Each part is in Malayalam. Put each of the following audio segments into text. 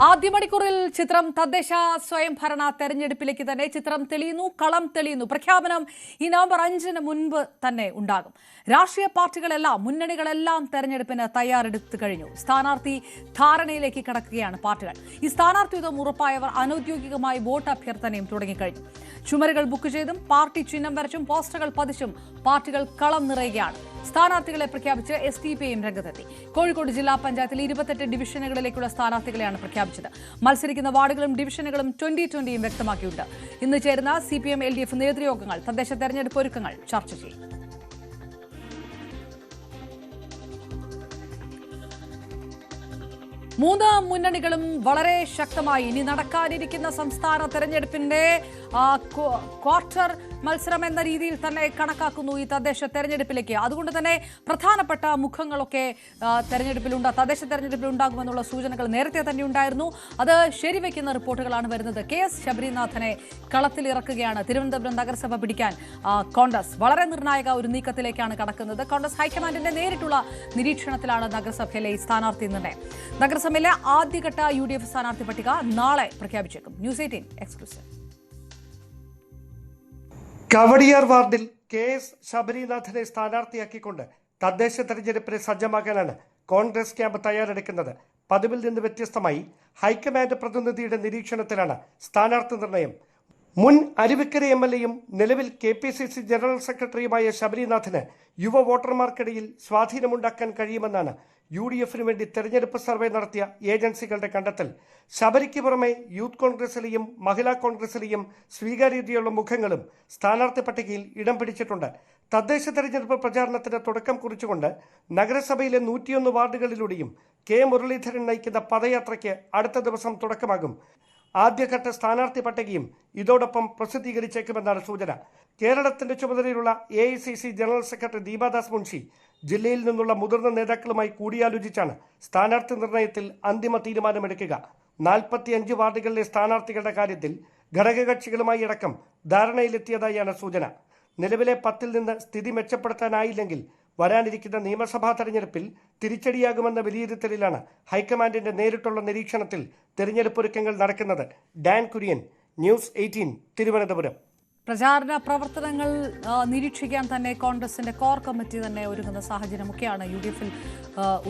ആദ്യ മണിക്കൂറിൽ ചിത്രം തദ്ദേശ സ്വയംഭരണ തെരഞ്ഞെടുപ്പിലേക്ക് തന്നെ ചിത്രം തെളിയുന്നു, കളം തെളിയുന്നു. പ്രഖ്യാപനം ഈ നവംബർ 5-ന് മുൻപ് തന്നെ ഉണ്ടാകും. രാഷ്ട്രീയ പാർട്ടികളെല്ലാം മുന്നണികളെല്ലാം തെരഞ്ഞെടുപ്പിന് തയ്യാറെടുത്തു കഴിഞ്ഞു. സ്ഥാനാർത്ഥി ധാരണയിലേക്ക് കടക്കുകയാണ് പാർട്ടികൾ. ഈ സ്ഥാനാർത്ഥിത്വം ഉറപ്പായവർ അനൌദ്യോഗികമായി വോട്ട് അഭ്യർത്ഥനയും തുടങ്ങിക്കഴിഞ്ഞു. ചുമരുകൾ ബുക്ക് ചെയ്തും പാർട്ടി ചിഹ്നം വരച്ചും പോസ്റ്ററുകൾ പതിച്ചും പാർട്ടികൾ കളം നിറയുകയാണ്. സ്ഥാനാർത്ഥികളെ പ്രഖ്യാപിച്ച് SDPIയും രംഗത്തെത്തി. കോഴിക്കോട് ജില്ലാ പഞ്ചായത്തിൽ 28 ഡിവിഷനുകളിലേക്കുള്ള സ്ഥാനാർത്ഥികളെയാണ് പ്രഖ്യാപിച്ചത്. മത്സരിക്കുന്ന വാർഡുകളും ഡിവിഷനുകളും 2020യും വ്യക്തമാക്കിയിട്ടുണ്ട്. ഇന്ന് ചേരുന്ന CPM LDF നേതൃയോഗങ്ങൾ തദ്ദേശ തെരഞ്ഞെടുപ്പ് ഒരുക്കങ്ങൾ ചർച്ച ചെയ്യും. മൂന്ന് മുന്നണികളും വളരെ ശക്തമായി ഇനി നടക്കാനിരിക്കുന്ന സംസ്ഥാന തെരഞ്ഞെടുപ്പിന്റെ ക്വാർട്ടർ മത്സരം എന്ന രീതിയിൽ തന്നെ കണക്കാക്കുന്നു ഈ തദ്ദേശ തെരഞ്ഞെടുപ്പിലേക്ക്. അതുകൊണ്ട് തന്നെ പ്രധാനപ്പെട്ട മുഖങ്ങളൊക്കെ തദ്ദേശ തെരഞ്ഞെടുപ്പിൽ ഉണ്ടാകുമെന്നുള്ള സൂചനകൾ നേരത്തെ തന്നെ ഉണ്ടായിരുന്നു. അത് ശരിവെക്കുന്ന റിപ്പോർട്ടുകളാണ് വരുന്നത്. KS ശബരിനാഥനെ കളത്തിലിറക്കുകയാണ് തിരുവനന്തപുരം നഗരസഭ പിടിക്കാൻ കോൺഗ്രസ്. വളരെ നിർണായക ഒരു നീക്കത്തിലേക്കാണ് കടക്കുന്നത്. കോൺഗ്രസ് ഹൈക്കമാൻഡിന്റെ നേരിട്ടുള്ള നിരീക്ഷണത്തിലാണ് നഗരസഭയിലെ ഈ സ്ഥാനാർത്ഥി നിർണയം. നഗരസഭയിലെ ആദ്യഘട്ട UDF സ്ഥാനാർത്ഥി പട്ടിക നാളെ പ്രഖ്യാപിച്ചേക്കും. News 18 exclusive. കവടിയാർ വാർഡിൽ KS ശബരിനാഥനെ സ്ഥാനാർത്ഥിയാക്കിക്കൊണ്ട് തദ്ദേശ തെരഞ്ഞെടുപ്പിനെ സജ്ജമാക്കാനാണ് കോൺഗ്രസ് ക്യാമ്പ് തയ്യാറെടുക്കുന്നത്. പതിവിൽ നിന്ന് വ്യത്യസ്തമായി ഹൈക്കമാൻഡ് പ്രതിനിധിയുടെ നിരീക്ഷണത്തിലാണ് സ്ഥാനാർത്ഥി നിർണയം. മുൻ അരുവിക്കര MLAയും നിലവിൽ KPCC ജനറൽ സെക്രട്ടറിയുമായ ശബരിനാഥന് യുവ വോട്ടർമാർക്കിടയിൽ സ്വാധീനമുണ്ടാക്കാൻ കഴിയുമെന്നാണ് UDFിനു വേണ്ടി തെരഞ്ഞെടുപ്പ് സർവേ നടത്തിയ ഏജൻസികളുടെ കണ്ടെത്തൽ. ശബരിക്ക് പുറമെ യൂത്ത് കോൺഗ്രസിലെയും മഹിളാ കോൺഗ്രസിലെയും സ്വീകാര്യതയുള്ള മുഖങ്ങളും സ്ഥാനാർത്ഥി പട്ടികയിൽ ഇടം പിടിച്ചിട്ടുണ്ട്. തദ്ദേശ തെരഞ്ഞെടുപ്പ് പ്രചാരണത്തിന് തുടക്കം കുറിച്ചുകൊണ്ട് നഗരസഭയിലെ 101 വാർഡുകളിലൂടെയും K മുരളീധരൻ നയിക്കുന്ന പദയാത്രയ്ക്ക് അടുത്ത ദിവസം തുടക്കമാകും. ആദ്യഘട്ട സ്ഥാനാർത്ഥി പട്ടികയും ഇതോടൊപ്പം പ്രസിദ്ധീകരിച്ചേക്കുമെന്നാണ് സൂചന. കേരളത്തിന്റെ ചുമതലയുള്ള AICC general secretary Deepa Das Munshi ജില്ലയിൽ നിന്നുള്ള മുതിർന്ന നേതാക്കളുമായി കൂടിയാലോചിച്ചാണ് സ്ഥാനാർത്ഥി നിർണയത്തിൽ അന്തിമ തീരുമാനമെടുക്കുക. 45 വാർഡുകളിലെ സ്ഥാനാർത്ഥികളുടെ കാര്യത്തിൽ ഘടകകക്ഷികളുമായി അടക്കം ധാരണയിലെത്തിയതായാണ് സൂചന. നിലവിലെ 10-ൽ നിന്ന് സ്ഥിതി മെച്ചപ്പെടുത്താനായില്ലെങ്കിൽ വരാനിരിക്കുന്ന നിയമസഭാ തെരഞ്ഞെടുപ്പിൽ തിരിച്ചടിയാകുമെന്ന വിലയിരുത്തലിലാണ് ഹൈക്കമാൻഡിന്റെ നേരിട്ടുള്ള നിരീക്ഷണത്തിൽ തെരഞ്ഞെടുപ്പ് ഒരുക്കങ്ങൾ നടക്കുന്നത്. Dan Kurian, news 18, Thiruvananthapuram. പ്രചാരണ പ്രവർത്തനങ്ങൾ നിരീക്ഷിക്കാൻ തന്നെ കോൺഗ്രസിന്റെ കോർ കമ്മിറ്റി തന്നെ ഒരുങ്ങുന്ന സാഹചര്യമൊക്കെയാണ് UDFിൽ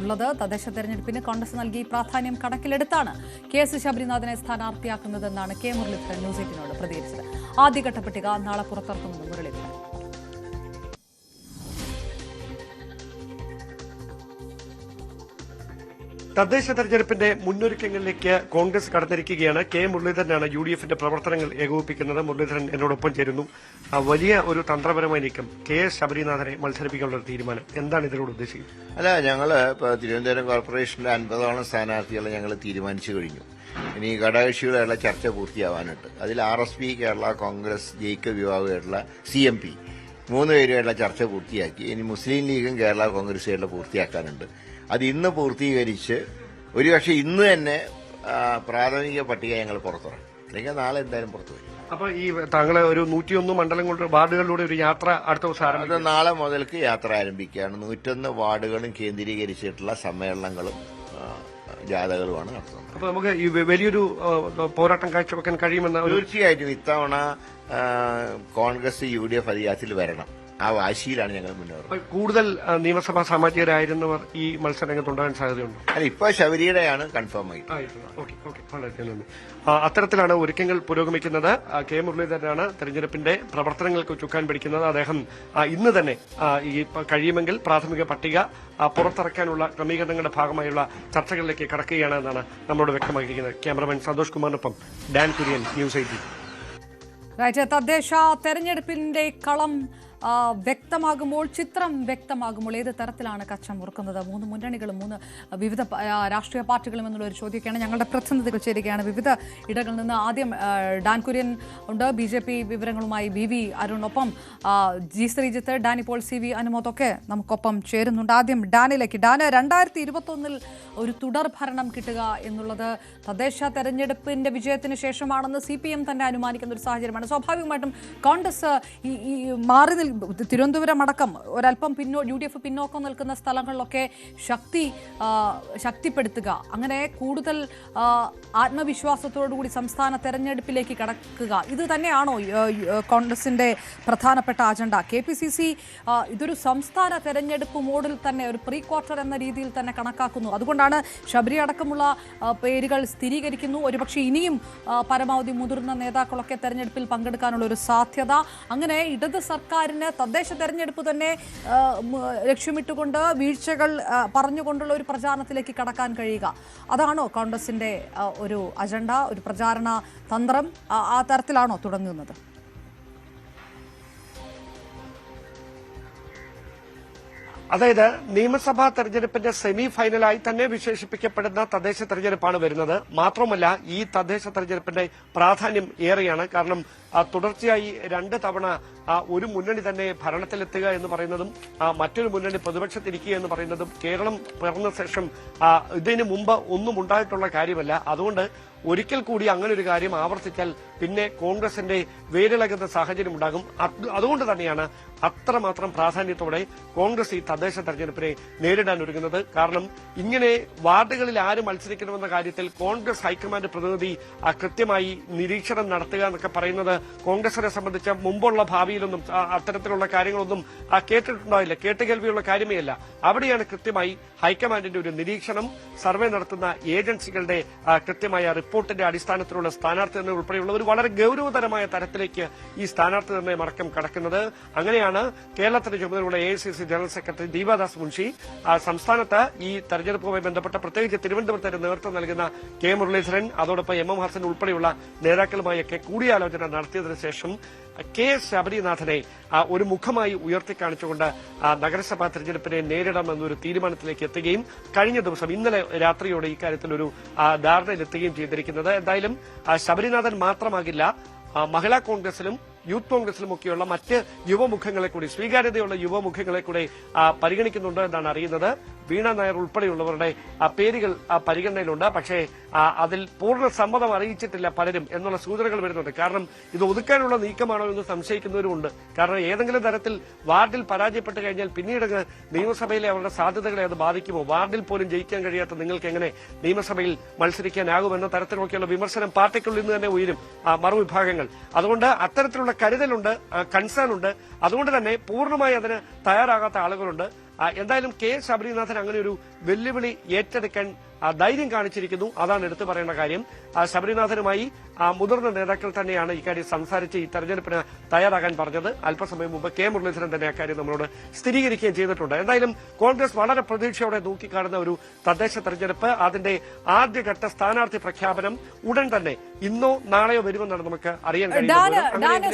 ഉള്ളത്. തദ്ദേശ തെരഞ്ഞെടുപ്പിന് കോൺഗ്രസ് നൽകി പ്രാധാന്യം കണക്കിലെടുത്താണ് KS ശബരിനാഥനെ സ്ഥാനാർത്ഥിയാക്കുന്നതെന്നാണ് K മുരളീധരൻ ന്യൂസ് 18നോട് പ്രതികരിച്ചത്. ആദ്യഘട്ട പട്ടിക നാളെ പുറത്തിറക്കുമെന്ന് മുരളീധരൻ. തദ്ദേശ തെരഞ്ഞെടുപ്പിന്റെ മുന്നൊരുക്കങ്ങളിലേക്ക് കോൺഗ്രസ് കടന്നിരിക്കുകയാണ്. K മുരളീധരനാണ് UDFിന്റെ പ്രവർത്തനങ്ങൾ ഏകോപിപ്പിക്കുന്നത്. മുരളീധരൻ എന്നോടൊപ്പം ചേരുന്നു. വലിയ ഒരു തന്ത്രപരമായ നീക്കം, KS ശബരിനാഥനെ മത്സരിപ്പിക്കാനുള്ള ഒരു തീരുമാനം, എന്താണ് ഇതിനോട് ഉദ്ദേശിക്കുന്നത്? അല്ല, ഞങ്ങള് ഇപ്പൊ തിരുവനന്തപുരം കോർപ്പറേഷനിലെ 50ഓളം സ്ഥാനാർത്ഥികളെ ഞങ്ങൾ തീരുമാനിച്ചു കഴിഞ്ഞു. ഇനി ഘടകകക്ഷികളുടെ ചർച്ച പൂർത്തിയാവാനുണ്ട്. അതിൽ RSP, കേരള കോൺഗ്രസ്, ജയിക്കബ് വിഭാഗമായിട്ടുള്ള CMP 3 പേരുമായിട്ടുള്ള ചർച്ച പൂർത്തിയാക്കി. ഇനി മുസ്ലിം ലീഗും കേരള കോൺഗ്രസുമായിട്ടുള്ള പൂർത്തിയാക്കാനുണ്ട്. അത് ഇന്ന് പൂർത്തീകരിച്ച് ഒരുപക്ഷെ ഇന്ന് തന്നെ പ്രാഥമിക പട്ടിക ഞങ്ങൾ പുറത്തിറക്കും, അല്ലെങ്കിൽ നാളെ എന്തായാലും പുറത്തു വരും. അപ്പൊ ഈ താങ്കളെ ഒരു 101 മണ്ഡലങ്ങളുടെ വാർഡുകളിലൂടെ ഒരു യാത്ര അടുത്ത ദിവസം അത് നാളെ മുതൽക്ക് യാത്ര ആരംഭിക്കുകയാണ്. 101 വാർഡുകളും കേന്ദ്രീകരിച്ചിട്ടുള്ള സമ്മേളനങ്ങളും ജാഥകളുമാണ് നടത്തുന്നത്. അപ്പൊ നമുക്ക് ഈ വലിയൊരു പോരാട്ടം കാഴ്ചവെക്കാൻ കഴിയുമെന്ന തീർച്ചയായിട്ടും ഇത്തവണ കോൺഗ്രസ് UDF അധികാരത്തിൽ വരണം. ആ വാശിയിലാണ് ഞങ്ങൾ മുന്നേറുന്നത്. കൂടുതൽ നിയമസഭാ സാമാജികരായിരുന്നവർ ഈ മത്സരരംഗത്തുണ്ടാകാൻ സാധ്യതയുണ്ട്. അല്ല, ഇപ്പൊ ശബരിയുടെയാണ് കൺഫേം ആയിട്ട്. അത്തരത്തിലാണ് ഒരുക്കങ്ങൾ പുരോഗമിക്കുന്നത്. K മുരളീധരനാണ് തെരഞ്ഞെടുപ്പിന്റെ പ്രവർത്തനങ്ങൾക്ക് ചുക്കാൻ പിടിക്കുന്നത്. അദ്ദേഹം ഇന്ന് തന്നെ ഈ കഴിയുമെങ്കിൽ പ്രാഥമിക പട്ടിക പുറത്തിറക്കാനുള്ള ക്രമീകരണങ്ങളുടെ ഭാഗമായുള്ള ചർച്ചകളിലേക്ക് കടക്കുകയാണ് എന്നാണ് നമ്മളോട് വ്യക്തമാക്കിയിരിക്കുന്നത്. ക്യാമറമാൻ സന്തോഷ് കുമാറിനൊപ്പം ഡാൻ കുര്യൻ, ന്യൂസ് 18. തദ്ദേശ തെരഞ്ഞെടുപ്പിന്റെ കളം വ്യക്തമാകുമ്പോൾ, ചിത്രം വ്യക്തമാകുമ്പോൾ ഏത് തരത്തിലാണ് കച്ചം മുറുക്കുന്നത്? 3 മുന്നണികളും 3 വിവിധ രാഷ്ട്രീയ പാർട്ടികളും എന്നുള്ള ഒരു ചോദ്യമൊക്കെയാണ്. ഞങ്ങളുടെ പ്രതിനിധികൾ ചേരുകയാണ് വിവിധ ഇടങ്ങളിൽ നിന്ന്. ആദ്യം ഡാൻ കുര്യൻ ഉണ്ട്, BJP വിവരങ്ങളുമായി BV അരുണൊപ്പം G ശ്രീജിത്ത്, ഡാനിപ്പോൾ CV അനുമോദൊക്കെ നമുക്കൊപ്പം ചേരുന്നുണ്ട്. ആദ്യം ഡാനിലേക്ക്. ഡാന്, 2021 ഒരു തുടർ ഭരണം കിട്ടുക എന്നുള്ളത് തദ്ദേശ തെരഞ്ഞെടുപ്പിന്റെ വിജയത്തിന് ശേഷമാണെന്ന് CPM തന്നെ അനുമാനിക്കുന്ന ഒരു സാഹചര്യമാണ്. സ്വാഭാവികമായിട്ടും കോൺഗ്രസ് ഈ തിരുവനന്തപുരം അടക്കം ഒരല്പം UDF പിന്നോക്കം നിൽക്കുന്ന സ്ഥലങ്ങളിലൊക്കെ ശക്തിപ്പെടുത്തുക, അങ്ങനെ കൂടുതൽ ആത്മവിശ്വാസത്തോടുകൂടി സംസ്ഥാന തെരഞ്ഞെടുപ്പിലേക്ക് കടക്കുക, ഇത് തന്നെയാണോ കോൺഗ്രസിന്റെ പ്രധാനപ്പെട്ട അജണ്ട? KPCC ഇതൊരു സംസ്ഥാന തെരഞ്ഞെടുപ്പ് മോഡിൽ തന്നെ ഒരു പ്രീ ക്വാർട്ടർ എന്ന രീതിയിൽ തന്നെ കണക്കാക്കുന്നു. അതുകൊണ്ടാണ് ശബരി അടക്കമുള്ള പേരുകൾ സ്ഥിരീകരിക്കുന്നു. ഒരുപക്ഷെ ഇനിയും പരമാവധി മുതിർന്ന നേതാക്കളൊക്കെ തെരഞ്ഞെടുപ്പിൽ പങ്കെടുക്കാനുള്ള ഒരു സാധ്യത. അങ്ങനെ ഇടത് സർക്കാരിന് തദ്ദേശ തെരഞ്ഞെടുപ്പ് തന്നെ ലക്ഷ്യമിട്ടുകൊണ്ട് വീഴ്ചകൾ പറഞ്ഞുകൊണ്ടുള്ള ഒരു പ്രചാരണത്തിലേക്ക് കടക്കാൻ കഴിയുക, അതാണോ കോൺഗ്രസിന്റെ ഒരു അജണ്ട, ഒരു പ്രചാരണ തന്ത്രം? ആ തരത്തിലാണോ തുടങ്ങുന്നത്? അതായത് നിയമസഭാ തെരഞ്ഞെടുപ്പിന്റെ സെമി ഫൈനലായി തന്നെ വിശേഷിപ്പിക്കപ്പെടുന്ന തദ്ദേശ തെരഞ്ഞെടുപ്പാണ് വരുന്നത്. മാത്രമല്ല, ഈ തദ്ദേശ തെരഞ്ഞെടുപ്പിന്റെ പ്രാധാന്യം ഏറെയാണ്. കാരണം തുടർച്ചയായി 2 തവണ ഒരു മുന്നണി തന്നെ ഭരണത്തിലെത്തുക എന്ന് പറയുന്നതും മറ്റൊരു മുന്നണി പ്രതിപക്ഷത്തിരിക്കുക എന്ന് പറയുന്നതും കേരളം പിറന്ന ശേഷം ഇതിനു മുമ്പ് ഒന്നും ഉണ്ടായിട്ടുള്ള കാര്യമല്ല. അതുകൊണ്ട് ഒരിക്കൽ കൂടി അങ്ങനെ ഒരു കാര്യം ആവർത്തിച്ചാൽ പിന്നെ കോൺഗ്രസിന്റെ വേരിളകുന്ന സാഹചര്യം ഉണ്ടാകും. അതുകൊണ്ട് തന്നെയാണ് അത്രമാത്രം പ്രാധാന്യത്തോടെ കോൺഗ്രസ് ഈ തദ്ദേശ തെരഞ്ഞെടുപ്പിനെ നേരിടാൻ ഒരുങ്ങുന്നത്. കാരണം ഇങ്ങനെ വാർഡുകളിൽ ആര് മത്സരിക്കണമെന്ന കാര്യത്തിൽ കോൺഗ്രസ് ഹൈക്കമാൻഡ് പ്രതിനിധി കൃത്യമായി നിരീക്ഷണം നടത്തുക എന്നൊക്കെ പറയുന്നത് കോൺഗ്രസിനെ സംബന്ധിച്ച് മുമ്പുള്ള ഭാവിയിലൊന്നും അത്തരത്തിലുള്ള കാര്യങ്ങളൊന്നും കേട്ടിട്ടുണ്ടാവില്ല, കേട്ടുകേൾവിയുള്ള കാര്യമേ അല്ല. അവിടെയാണ് കൃത്യമായി ഹൈക്കമാൻഡിന്റെ ഒരു നിരീക്ഷണം, സർവേ നടത്തുന്ന ഏജൻസികളുടെ കൃത്യമായ റിപ്പോർട്ടിന്റെ അടിസ്ഥാനത്തിലുള്ള സ്ഥാനാർത്ഥി നിർണ്ണയം ഉൾപ്പെടെയുള്ള ഒരു വളരെ ഗൌരവതരമായ തരത്തിലേക്ക് ഈ സ്ഥാനാർത്ഥി നിർണ്ണയം അടക്കം കടക്കുന്നത്. അങ്ങനെയാണ് കേരളത്തിന്റെ ചുമതലയുള്ള AICC general secretary Deepa Das Munshi സംസ്ഥാനത്ത് ഈ തെരഞ്ഞെടുപ്പുമായി ബന്ധപ്പെട്ട പ്രത്യേകിച്ച് തിരുവനന്തപുരത്തിന് നേതൃത്വം നൽകുന്ന K മുരളീധരൻ, അതോടൊപ്പം MM ഹസൻ ഉൾപ്പെടെയുള്ള നേതാക്കളുമായൊക്കെ കൂടിയാലോചന നടത്തിയതിനു ശേഷം KS ശബരിനാഥനെ ഒരു മുഖമായി ഉയർത്തിക്കാണിച്ചുകൊണ്ട് നഗരസഭാ തെരഞ്ഞെടുപ്പിനെ നേരിടാമെന്നൊരു തീരുമാനത്തിലേക്ക് എത്തുകയും കഴിഞ്ഞ ദിവസം ഇന്നലെ രാത്രിയോടെ ഇക്കാര്യത്തിൽ ഒരു ധാരണയിലെത്തുകയും ചെയ്തിരിക്കുന്നത്. എന്തായാലും ശബരിനാഥൻ മാത്രമാകില്ല, മഹിളാ കോൺഗ്രസിലും യൂത്ത് കോൺഗ്രസിലുമൊക്കെയുള്ള മറ്റ് യുവമുഖങ്ങളെ കൂടി, സ്വീകാര്യതയുള്ള യുവമുഖങ്ങളെ കൂടി പരിഗണിക്കുന്നുണ്ട് എന്നാണ് അറിയുന്നത്. വീണ നായർ ഉൾപ്പെടെയുള്ളവരുടെ പേരുകൾ പരിഗണനയിലുണ്ട്. പക്ഷേ അതിൽ പൂർണ്ണ സമ്മതം അറിയിച്ചിട്ടില്ല പലരും എന്നുള്ള സൂചനകൾ വരുന്നുണ്ട്. കാരണം ഇത് ഒതുക്കാനുള്ള നീക്കമാണോ എന്ന് സംശയിക്കുന്നവരുമുണ്ട്. കാരണം ഏതെങ്കിലും തരത്തിൽ വാർഡിൽ പരാജയപ്പെട്ട് കഴിഞ്ഞാൽ പിന്നീട് നിയമസഭയിലെ അവരുടെ സാധ്യതകളെ അത് ബാധിക്കുമോ? വാർഡിൽ പോലും ജയിക്കാൻ കഴിയാത്ത നിങ്ങൾക്ക് എങ്ങനെ നിയമസഭയിൽ മത്സരിക്കാനാകുമെന്ന തരത്തിലൊക്കെയുള്ള വിമർശനം പാർട്ടിക്കുള്ളിൽ നിന്ന് തന്നെ ഉയരും മറുവിഭാഗങ്ങൾ. അതുകൊണ്ട് അത്തരത്തിലുള്ള കരുതലുണ്ട്, കൺസേൺ ഉണ്ട്. അതുകൊണ്ട് തന്നെ പൂർണ്ണമായി അതിന് തയ്യാറാകാത്ത ആളുകളുണ്ട്. എന്തായാലും ശബരിനാഥൻ അങ്ങനെ ഒരു വെല്ലുവിളി ഏറ്റെടുക്കാൻ ധൈര്യം കാണിച്ചിരിക്കുന്നു. അതാണ് എടുത്തു പറയേണ്ട കാര്യം. ശബരിനാഥനുമായി മുതിർന്ന നേതാക്കൾ തന്നെയാണ് ഇക്കാര്യം സംസാരിച്ച് ഈ തെരഞ്ഞെടുപ്പിന് തയ്യാറാകാൻ പറഞ്ഞത്. അല്പസമയം മുമ്പ് K മുരളീധരൻ തന്നെ അക്കാര്യം നമ്മളോട് സ്ഥിരീകരിക്കുകയും ചെയ്തിട്ടുണ്ട്. എന്തായാലും കോൺഗ്രസ് വളരെ പ്രതീക്ഷയോടെ നോക്കിക്കാണുന്ന ഒരു തദ്ദേശ തെരഞ്ഞെടുപ്പ്, അതിന്റെ ആദ്യഘട്ട സ്ഥാനാർത്ഥി പ്രഖ്യാപനം ഉടൻ തന്നെ ഇന്നോ നാളെയോ വരുമെന്നാണ് നമുക്ക് അറിയാൻ കഴിയുന്നത്.